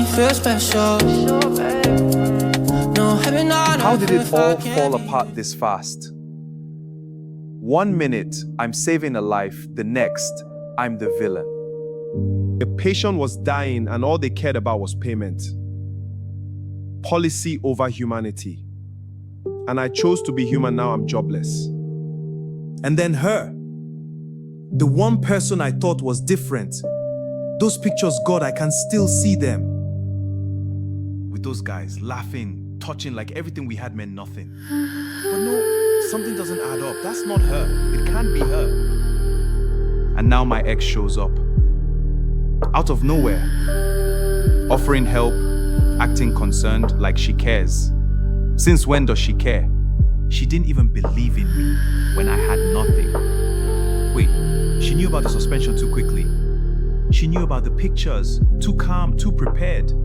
me feel special. No, heaven on How did it earth, all I can't fall be. apart this fast? 1 minute, I'm saving a life. The next, I'm the villain. The patient was dying and all they cared about was payment. Policy over humanity. And I chose to be human, now I'm jobless. And then her, the one person I thought was different. Those pictures, God, I can still see them. With those guys laughing, touching like everything we had meant nothing. But no, something doesn't add up. That's not her. It can't be her. And now my ex shows up. Out of nowhere. Offering help, acting concerned like she cares. Since when does she care? She didn't even believe in me when I had nothing. Wait, she knew about the suspension too quickly. She knew about the pictures, too calm, too prepared. No,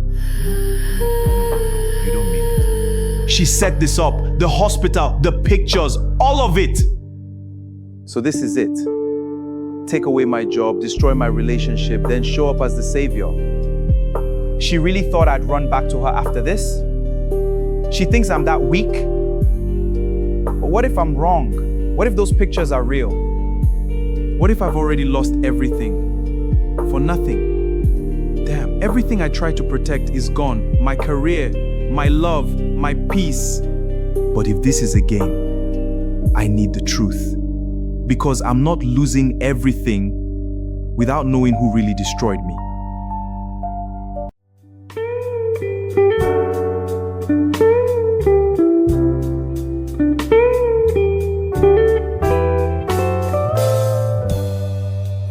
you don't mean it. She set this up, the hospital, the pictures, all of it. So this is it. Take away my job, destroy my relationship, then show up as the savior. She really thought I'd run back to her after this? She thinks I'm that weak? But what if I'm wrong? What if those pictures are real? What if I've already lost everything? For nothing? Damn, everything I tried to protect is gone. My career, my love, my peace. But if this is a game, I need the truth. Because I'm not losing everything without knowing who really destroyed me.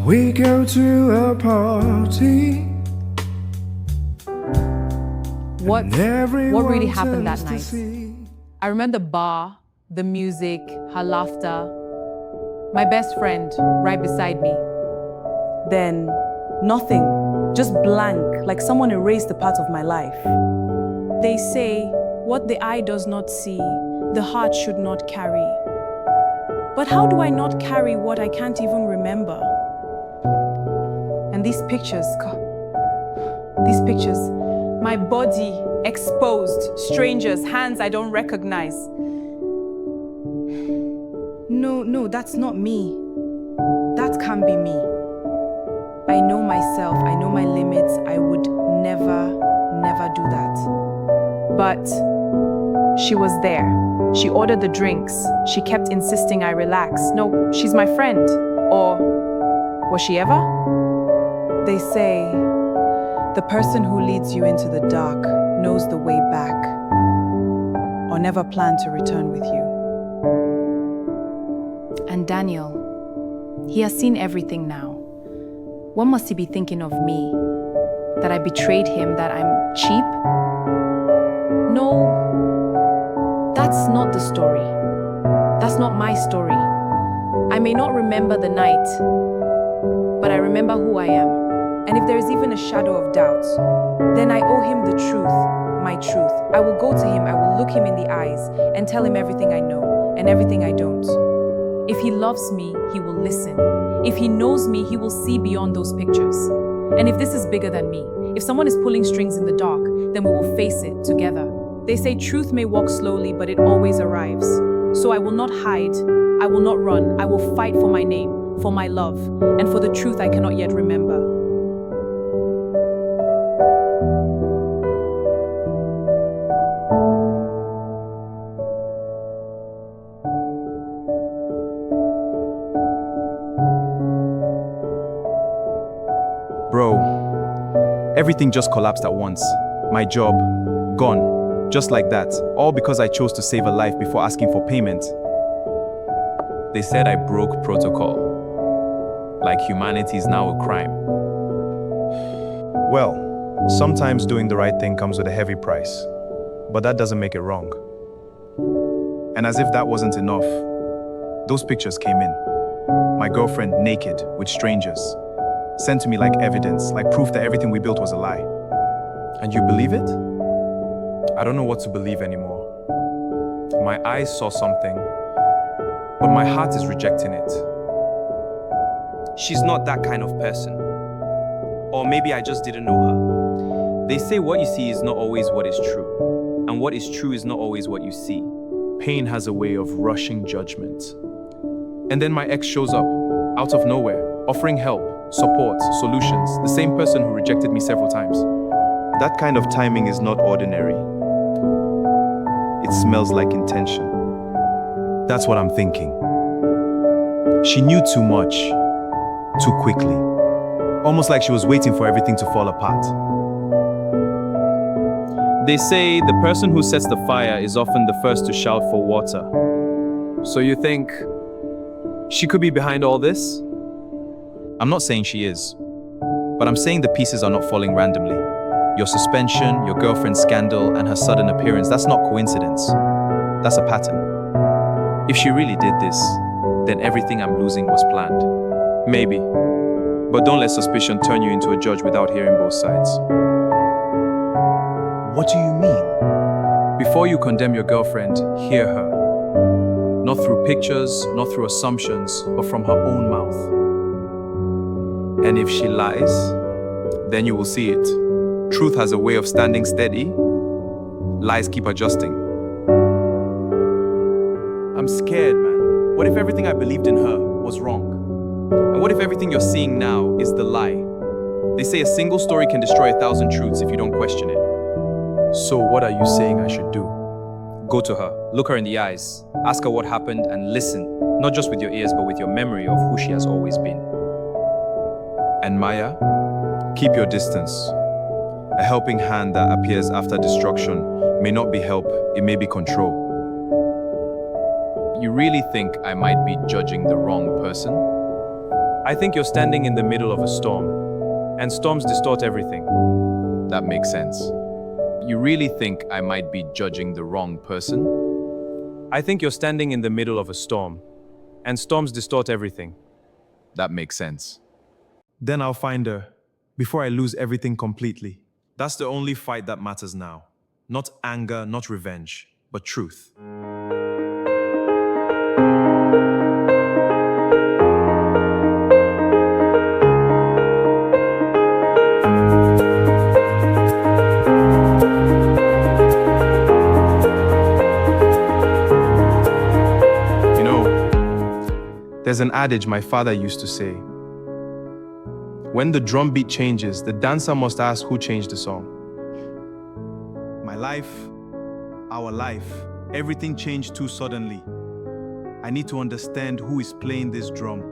We go to a party. What really happened that turns to night? see. I remember the bar, the music, her laughter, my best friend right beside me. Then nothing, just blank, like someone erased a part of my life. They say, what the eye does not see, the heart should not carry. But how do I not carry what I can't even remember? And these pictures, God, these pictures, my body exposed, strangers, hands I don't recognize. No, that's not me. That can't be me. I know myself, I know my limits. I would never do that. But she was there. She ordered the drinks. She kept insisting I relax. No, she's my friend. Or was she ever? They say, the person who leads you into the dark knows the way back, or never planned to return with you. And Daniel, he has seen everything now. What must he be thinking of me? That I betrayed him, that I'm cheap? No, that's not the story. That's not my story. I may not remember the night, but I remember who I am. And if there is even a shadow of doubt, then I owe him the truth, my truth. I will go to him, I will look him in the eyes and tell him everything I know and everything I don't. If he loves me, he will listen. If he knows me, he will see beyond those pictures. And if this is bigger than me, if someone is pulling strings in the dark, then we will face it together. They say truth may walk slowly, but it always arrives. So I will not hide, I will not run, I will fight for my name, for my love, and for the truth I cannot yet remember. Bro, everything just collapsed at once. My job, gone. Just like that. All because I chose to save a life before asking for payment. They said I broke protocol. Like humanity is now a crime. Well, sometimes doing the right thing comes with a heavy price, but that doesn't make it wrong. And as if that wasn't enough, those pictures came in. My girlfriend naked with strangers, sent to me like evidence, like proof that everything we built was a lie. And you believe it? I don't know what to believe anymore. My eyes saw something, but my heart is rejecting it. She's not that kind of person. Or maybe I just didn't know her. They say what you see is not always what is true, and what is true is not always what you see. Pain has a way of rushing judgment. And then my ex shows up, out of nowhere, offering help, support, solutions, the same person who rejected me several times. That kind of timing is not ordinary. It smells like intention. That's what I'm thinking. She knew too much, too quickly. Almost like she was waiting for everything to fall apart. They say the person who sets the fire is often the first to shout for water. So you think she could be behind all this? I'm not saying she is, but I'm saying the pieces are not falling randomly. Your suspension, your girlfriend's scandal, and her sudden appearance, that's not coincidence. That's a pattern. If she really did this, then everything I'm losing was planned. Maybe. But don't let suspicion turn you into a judge without hearing both sides. What do you mean? Before you condemn your girlfriend, hear her. Not through pictures, not through assumptions, but from her own mouth. And if she lies, then you will see it. Truth has a way of standing steady. Lies keep adjusting. I'm scared, man. What if everything I believed in her was wrong? And what if everything you're seeing now is the lie? They say a single story can destroy 1,000 truths if you don't question it. So what are you saying I should do? Go to her, look her in the eyes, ask her what happened, and listen, not just with your ears, but with your memory of who she has always been. And Maya, keep your distance. A helping hand that appears after destruction may not be help, it may be control. You really think I might be judging the wrong person? I think you're standing in the middle of a storm, and storms distort everything. That makes sense. You really think I might be judging the wrong person? I think you're standing in the middle of a storm, and storms distort everything. That makes sense. Then I'll find her, before I lose everything completely. That's the only fight that matters now. Not anger, not revenge, but truth. There's an adage my father used to say. When the drum beat changes, the dancer must ask who changed the song. My life, our life, everything changed too suddenly. I need to understand who is playing this drum.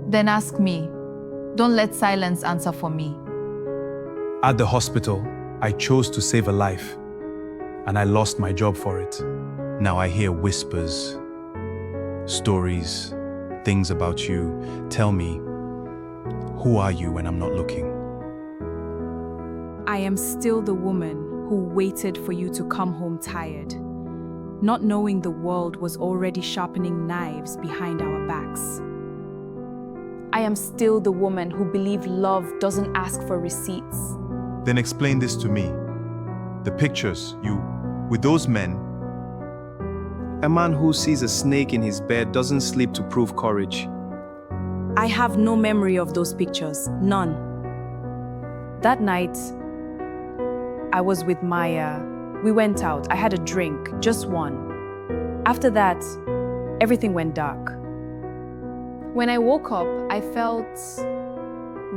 Then ask me. Don't let silence answer for me. At the hospital, I chose to save a life, and I lost my job for it. Now I hear whispers, stories, things about you. Tell me, who are you when I'm not looking? I am still the woman who waited for you to come home tired, not knowing the world was already sharpening knives behind our backs. I am still the woman who believed love doesn't ask for receipts. Then explain this to me. The pictures, you, with those men. A man who sees a snake in his bed doesn't sleep to prove courage. I have no memory of those pictures, none. That night, I was with Maya. We went out, I had a drink, just one. After that, everything went dark. When I woke up, I felt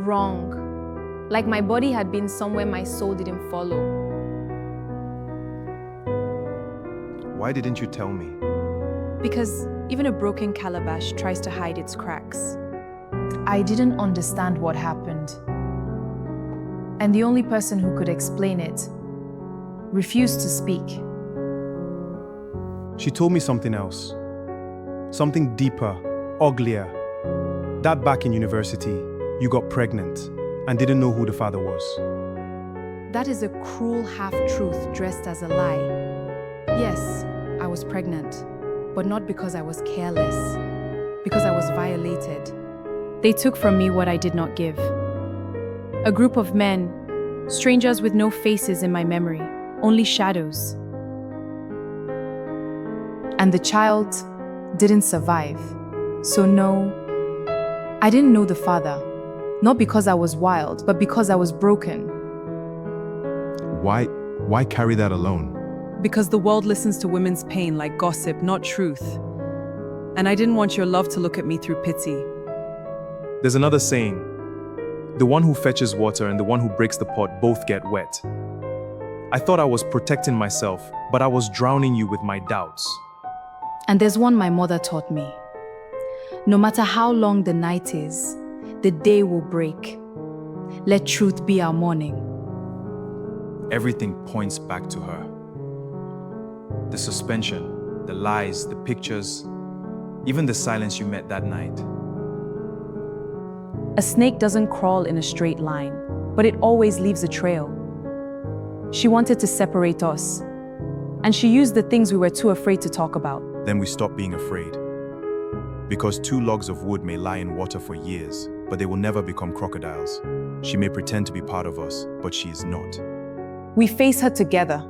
wrong, like my body had been somewhere my soul didn't follow. Why didn't you tell me? Because even a broken calabash tries to hide its cracks. I didn't understand what happened. And the only person who could explain it refused to speak. She told me something else. Something deeper, uglier. That back in university, you got pregnant and didn't know who the father was. That is a cruel half-truth dressed as a lie. Yes, I was pregnant, but not because I was careless, because I was violated. They took from me what I did not give. A group of men, strangers with no faces in my memory, only shadows. And the child didn't survive. So no, I didn't know the father, not because I was wild, but because I was broken. Why carry that alone? Because the world listens to women's pain like gossip, not truth. And I didn't want your love to look at me through pity. There's another saying, the one who fetches water and the one who breaks the pot both get wet. I thought I was protecting myself, but I was drowning you with my doubts. And there's one my mother taught me. No matter how long the night is, the day will break. Let truth be our morning. Everything points back to her. The suspension, the lies, the pictures, even the silence you met that night. A snake doesn't crawl in a straight line, but it always leaves a trail. She wanted to separate us, and she used the things we were too afraid to talk about. Then we stopped being afraid. Because 2 logs of wood may lie in water for years, but they will never become crocodiles. She may pretend to be part of us, but she is not. We face her together.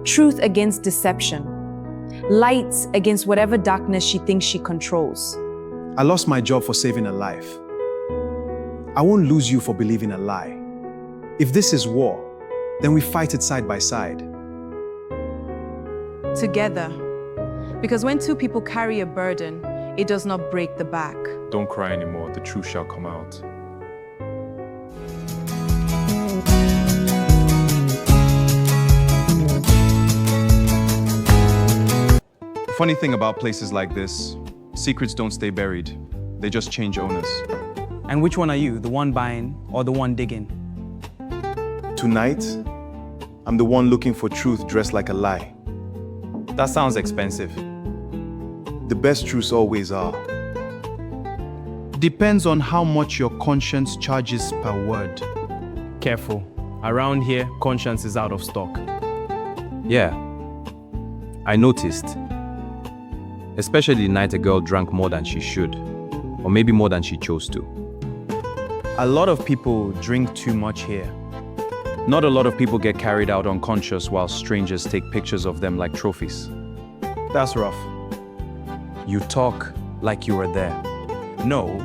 Truth against deception. Light against whatever darkness she thinks she controls. I lost my job for saving a life. I won't lose you for believing a lie. If this is war, then we fight it side by side. Together. Because when 2 people carry a burden, it does not break the back. Don't cry anymore, the truth shall come out. The funny thing about places like this, secrets don't stay buried. They just change owners. And which one are you, the one buying or the one digging? Tonight, I'm the one looking for truth dressed like a lie. That sounds expensive. The best truths always are. Depends on how much your conscience charges per word. Careful. Around here, conscience is out of stock. Yeah, I noticed. Especially the night a girl drank more than she should, or maybe more than she chose to. A lot of people drink too much here. Not a lot of people get carried out unconscious while strangers take pictures of them like trophies. That's rough. You talk like you were there. No,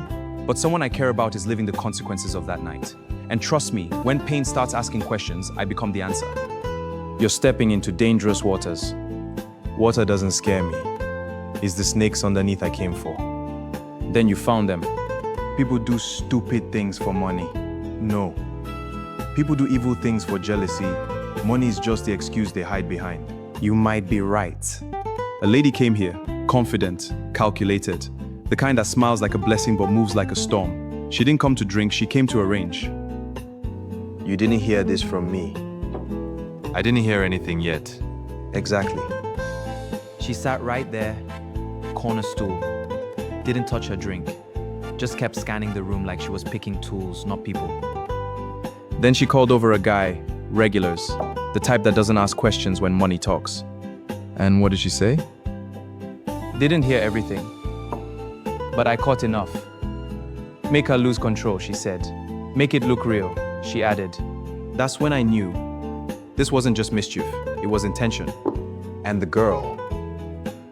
but someone I care about is living the consequences of that night. And trust me, when pain starts asking questions, I become the answer. You're stepping into dangerous waters. Water doesn't scare me. It's the snakes underneath I came for. Then you found them. People do stupid things for money. No. People do evil things for jealousy. Money is just the excuse they hide behind. You might be right. A lady came here, confident, calculated, the kind that smiles like a blessing but moves like a storm. She didn't come to drink, she came to arrange. You didn't hear this from me. I didn't hear anything yet. Exactly. She sat right there, corner stool, didn't touch her drink, just kept scanning the room like she was picking tools, not people. Then she called over a guy, regulars, the type that doesn't ask questions when money talks. And what did she say? Didn't hear everything, but I caught enough. Make her lose control, she said. Make it look real, she added. That's when I knew this wasn't just mischief, it was intention. And the girl?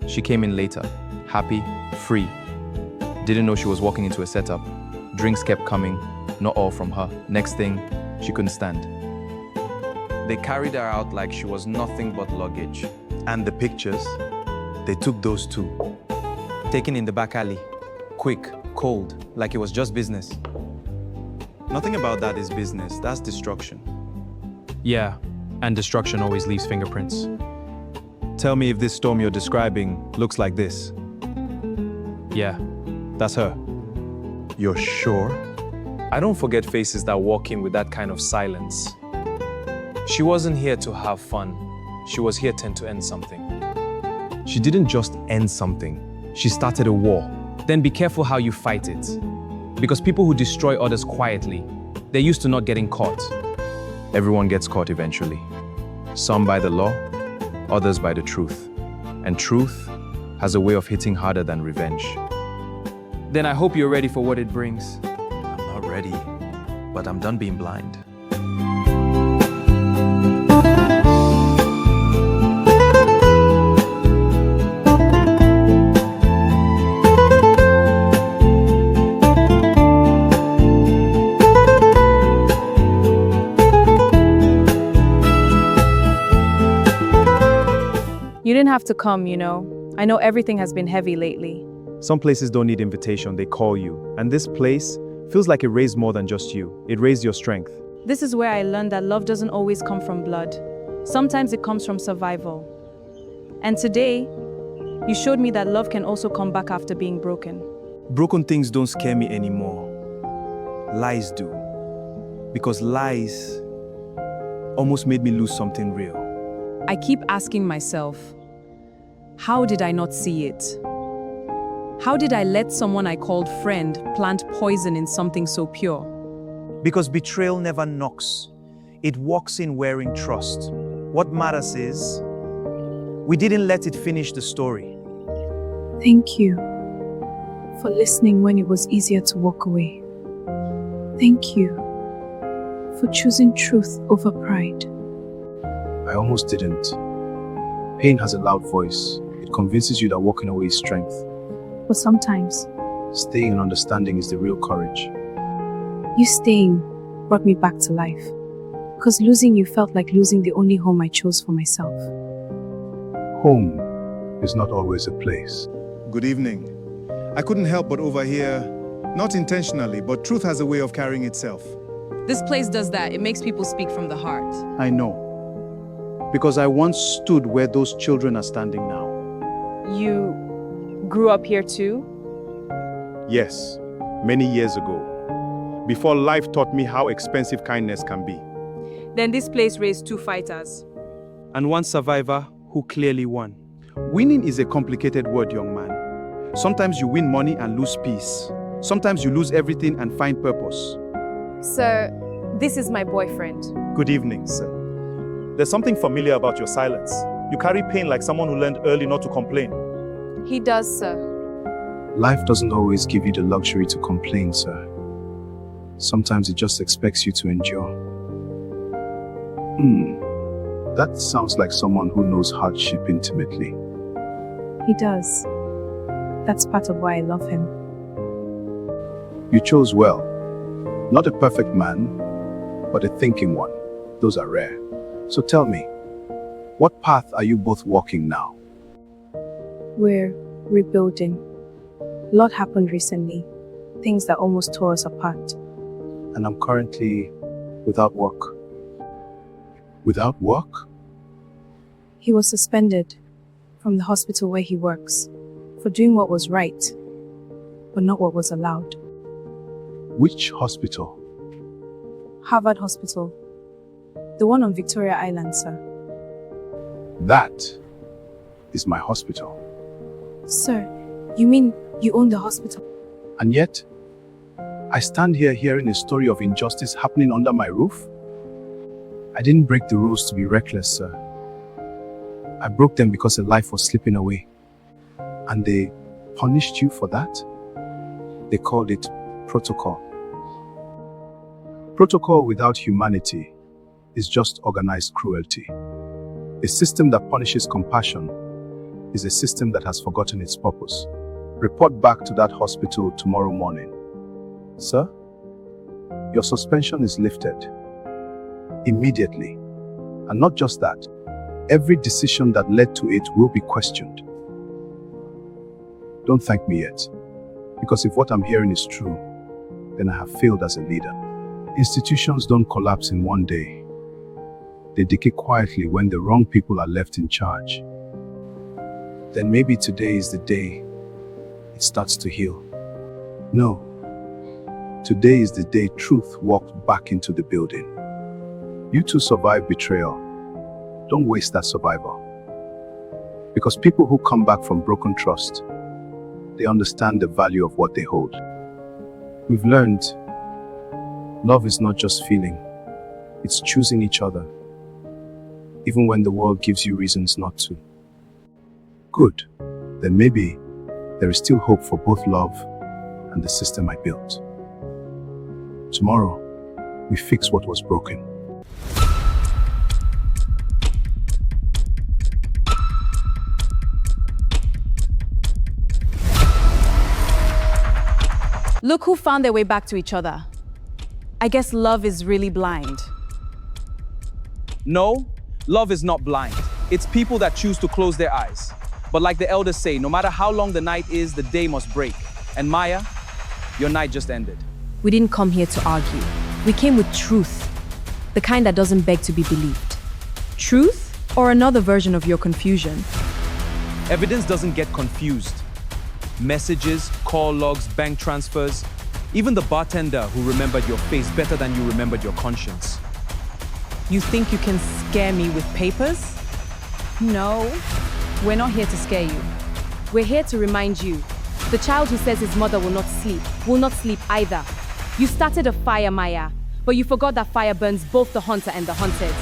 She came in later, happy, free. Didn't know she was walking into a setup. Drinks kept coming, not all from her. Next thing, she couldn't stand. They carried her out like she was nothing but luggage. And the pictures? They took those too. Taken in the back alley. Quick, cold, like it was just business. Nothing about that is business, that's destruction. Yeah, and destruction always leaves fingerprints. Tell me if this storm you're describing looks like this. Yeah, that's her. You're sure? I don't forget faces that walk in with that kind of silence. She wasn't here to have fun. She was here to end something. She didn't just end something. She started a war. Then be careful how you fight it. Because people who destroy others quietly, they're used to not getting caught. Everyone gets caught eventually. Some by the law, others by the truth. And truth has a way of hitting harder than revenge. Then I hope you're ready for what it brings. I'm not ready, but I'm done being blind. didn't have to come, you know. I know everything has been heavy lately. Some places don't need invitation, they call you. And this place feels like it raised more than just you. It raised your strength. This is where I learned that love doesn't always come from blood. Sometimes it comes from survival. And today, you showed me that love can also come back after being broken. Broken things don't scare me anymore. Lies do. Because lies almost made me lose something real. I keep asking myself, how did I not see it? How did I let someone I called friend plant poison in something so pure? Because betrayal never knocks. It walks in wearing trust. What matters is, we didn't let it finish the story. Thank you for listening when it was easier to walk away. Thank you for choosing truth over pride. I almost didn't. Pain has a loud voice. It convinces you that walking away is strength. But sometimes, Staying in understanding is the real courage. you staying brought me back to life. Because losing you felt like losing the only home I chose for myself. Home is not always a place. Good evening. I couldn't help but overhear, not intentionally, but truth has a way of carrying itself. This place does that. It makes people speak from the heart. I know. Because I once stood where those children are standing now. You grew up here too? Yes, many years ago. Before life taught me how expensive kindness can be. Then this place raised two fighters. And one survivor who clearly won. Winning is a complicated word, young man. Sometimes you win money and lose peace. Sometimes you lose everything and find purpose. Sir, this is my boyfriend. Good evening, sir. There's something familiar about your silence. You carry pain like someone who learned early not to complain. He does, sir. Life doesn't always give you the luxury to complain, sir. Sometimes it just expects you to endure. That sounds like someone who knows hardship intimately. He does. That's part of why I love him. You chose well. Not a perfect man, but a thinking one. Those are rare. So tell me, what path are you both walking now? We're rebuilding. A lot happened recently. Things that almost tore us apart. And I'm currently without work. Without work? He was suspended from the hospital where he works for doing what was right, but not what was allowed. Which hospital? Harvard Hospital. The one on Victoria Island, sir. That is my hospital. Sir, you mean you own the hospital? And yet, I stand here hearing a story of injustice happening under my roof? I didn't break the rules to be reckless, sir. I broke them because a life was slipping away. And they punished you for that? They called it protocol. Protocol without humanity is just organized cruelty. A system that punishes compassion is a system that has forgotten its purpose. Report back to that hospital tomorrow morning. Sir, your suspension is lifted. Immediately. And not just that, every decision that led to it will be questioned. Don't thank me yet, because if what I'm hearing is true, then I have failed as a leader. Institutions don't collapse in one day. They decay quietly when the wrong people are left in charge. Then maybe today is the day it starts to heal. No. Today is the day truth walked back into the building. You two survived betrayal. Don't waste that survival. Because people who come back from broken trust, they understand the value of what they hold. We've learned love is not just feeling, it's choosing each other, even when the world gives you reasons not to. Good. Then maybe there is still hope for both love and the system I built. Tomorrow, we fix what was broken. Look who found their way back to each other. I guess love is really blind. No, love is not blind. It's people that choose to close their eyes. But like the elders say, no matter how long the night is, the day must break. And Maya, your night just ended. We didn't come here to argue. We came with truth, the kind that doesn't beg to be believed. Truth or another version of your confusion? Evidence doesn't get confused. Messages, call logs, bank transfers, even the bartender who remembered your face better than you remembered your conscience. You think you can scare me with papers? No, we're not here to scare you. We're here to remind you. The child who says his mother will not sleep either. You started a fire, Maya, but you forgot that fire burns both the hunter and the hunted.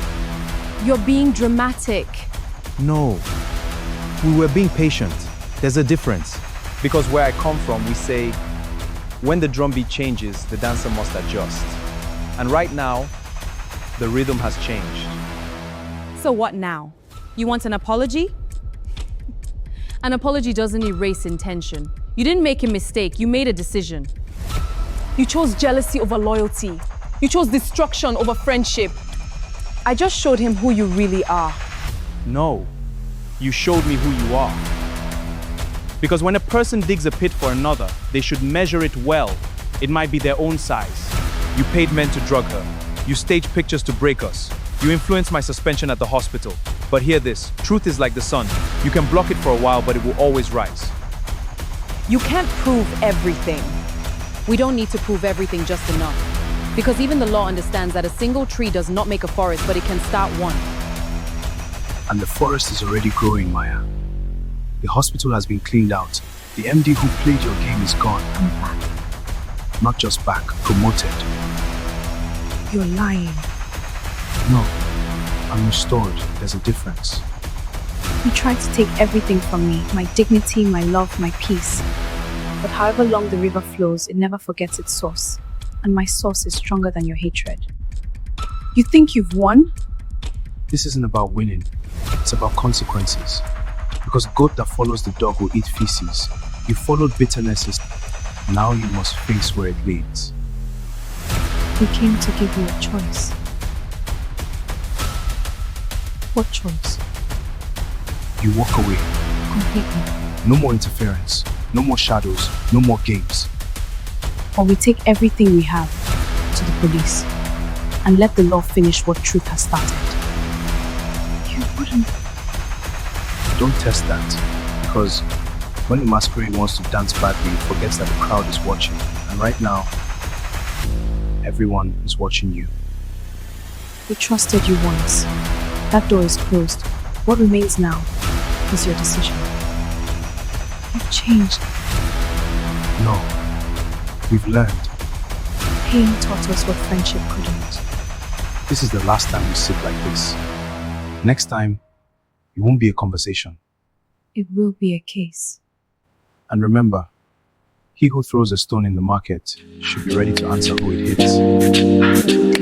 You're being dramatic. No, we were being patient. There's a difference. Because where I come from, we say, when the drum beat changes, the dancer must adjust. And right now, the rhythm has changed. So what now? You want an apology? An apology doesn't erase intention. You didn't make a mistake, you made a decision. You chose jealousy over loyalty. You chose destruction over friendship. I just showed him who you really are. No, you showed me who you are. Because when a person digs a pit for another, they should measure it well. It might be their own size. You paid men to drug her. You staged pictures to break us. You influenced my suspension at the hospital. But hear this, truth is like the sun. You can block it for a while, but it will always rise. You can't prove everything. We don't need to prove everything just enough. Because even the law understands that a single tree does not make a forest, but it can start one. And the forest is already growing, Maya. The hospital has been cleaned out. The MD who played your game is gone. I'm back. Not just back, promoted. You're lying. No, I'm restored. There's a difference. You tried to take everything from me, my dignity, my love, my peace. But however long the river flows, it never forgets its source. And my source is stronger than your hatred. You think you've won? This isn't about winning. It's about consequences. Because goat that follows the dog will eat feces. You followed bitternesses. Now you must face where it leads. We came to give you a choice. What choice? You walk away. Completely. No more interference. No more shadows. No more games. Or we take everything we have to the police and let the law finish what truth has started. You wouldn't. Don't test that. Because when the masquerade wants to dance badly, it forgets that the crowd is watching. And right now, everyone is watching you. We trusted you once. That door is closed. What remains now is your decision. You've changed. No. We've learned. Pain taught us what friendship couldn't. This is the last time we sit like this. Next time, it won't be a conversation. It will be a case. And remember, he who throws a stone in the market should be ready to answer who it hits.